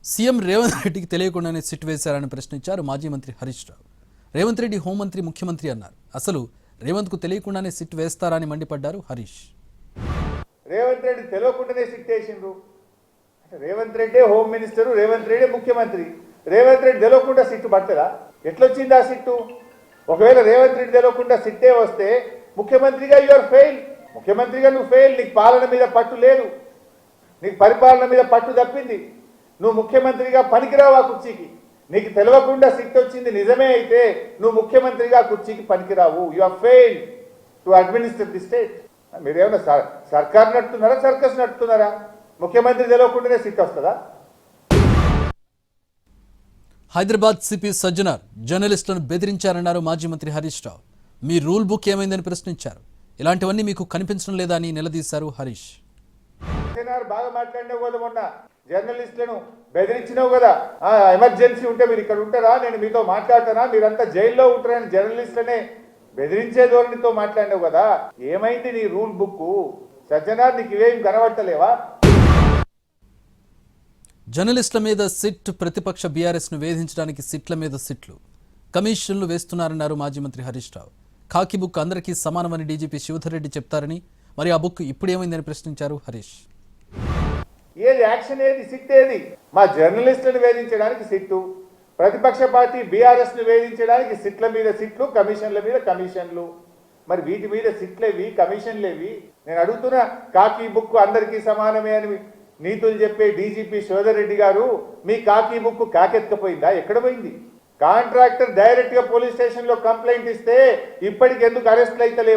CM Revanth రెడ్డికి తెలియకుండానే SIT వేశారని ప్రశ్నించారు మాజీ మంత్రి హరీష్ రావు. రేవంత్ రెడ్డి హోంమంత్రి ముఖ్యమంత్రి అన్నారు. అసలు రేవంత్కు తెలియకుండానే సిట్ వేస్తారని మండిపడ్డారు హరీష్. రేవంత్ రెడ్డి తెలియకుండానే సిట్ వేసిండ్రు. రేవంత్ రెడ్డి హోమ్ మినిస్టర్, రేవంత్ రెడ్డి ముఖ్యమంత్రి. రేవంత్ రెడ్డి తెలియకుండా సిట్టు పడుతుందా? ఎట్లొచ్చింది ఆ సిట్టు? ఒకవేళ రేవంత్ రెడ్డి తెలియకుండా సిట్టే వస్తే ముఖ్యమంత్రిగా యూఆర్ ఫెయిల్. ముఖ్యమంత్రిగా నువ్వు ఫెయిల్. నీకు పాలన మీద పట్టు లేదు, నీకు పరిపాలన మీద పట్టు తప్పింది. నువ్వు ముఖ్యమంత్రిగా పనికిరావు ఆ కుర్చీకి. నీకు తెలియకుండా సిట్ వచ్చింది నిజమే అయితే నువ్వు ముఖ్యమంత్రిగా కుర్చీకి పనికిరావు. You are fail to administer the state. మీరేమన్నా సర్కార్ నడుపుతున్నారా, సర్కస్ నడుపుతున్నారా? ముఖ్యమంత్రి తెలియకుండానే సిట్ వస్తుందా? హైదరాబాద్ సిపి సజ్జనార్ జర్నలిస్టులను బెదిరించారన్నారు మాజీ మంత్రి హరీష్ రావు. మీ రూల్ బుక్ ఏమైందని ప్రశ్నించారు. ఇలాంటివన్నీ మీకు కనిపించడం లేదా అని నిలదీశారు హరీష్. బాగా మాట్లాడినావు కదా, మొన్న జర్నలిస్టులను బెదిరించినావు కదా. ఎమర్జెన్సీ ఉంటే మీరు ఇక్కడ ఉంటారా, నేను మీతో మాట్లాడతానా, మీరంతా జైల్లో ఉంటారని జర్నలిస్టులనే బెదిరించే ధోరణితో మాట్లాడినావు కదా. ఏమైంది నీ రూల్ బుక్? సజ్జనార్, నీకు ఇవేం కనబడతలేవా? జర్నలిస్టుల మీద సిట్, ప్రతిపక్ష బీఆర్ఎస్ ను వేధించడానికి సిట్ల మీద సిట్లు, కమిషన్లు వేస్తున్నారన్నారు మాజీ మంత్రి హరీష్ రావు. ఖాకీ బుక్ అందరికీ సమానమని డీజీపీ శివధర్ రెడ్డి చెప్తారని, మరి ఆ బుక్ ఇప్పుడేమైందని ప్రశ్నించారు హరీష్. ఏది యాక్షన్, ఏది సిట్? ఏది? మా జర్నలిస్టులను వేధించడానికి సిట్టు, ప్రతిపక్ష పార్టీ బీఆర్ఎస్ ను వేధించడానికి సిట్ల మీద సిట్లు, కమిషన్ల మీద కమిషన్లు. మరి వీటి మీద సిట్లేవి, కమిషన్లేవి? నేను అడుగుతున్నా. ఖాకీ బుక్ అందరికీ సమానమే అని నీతులు చెప్పే డీజీపీ శివధర్ రెడ్డి గారు, మీ ఖాకీ బుక్ కాకెత్తుకపోయిందా? ఎక్కడ పోయింది? కాంట్రాక్టర్ డైరెక్ట్ గా పోలీస్ స్టేషన్ లో కంప్లైంట్ ఇస్తే ఇప్పటికి ఎందుకు అరెస్ట్లు అయితే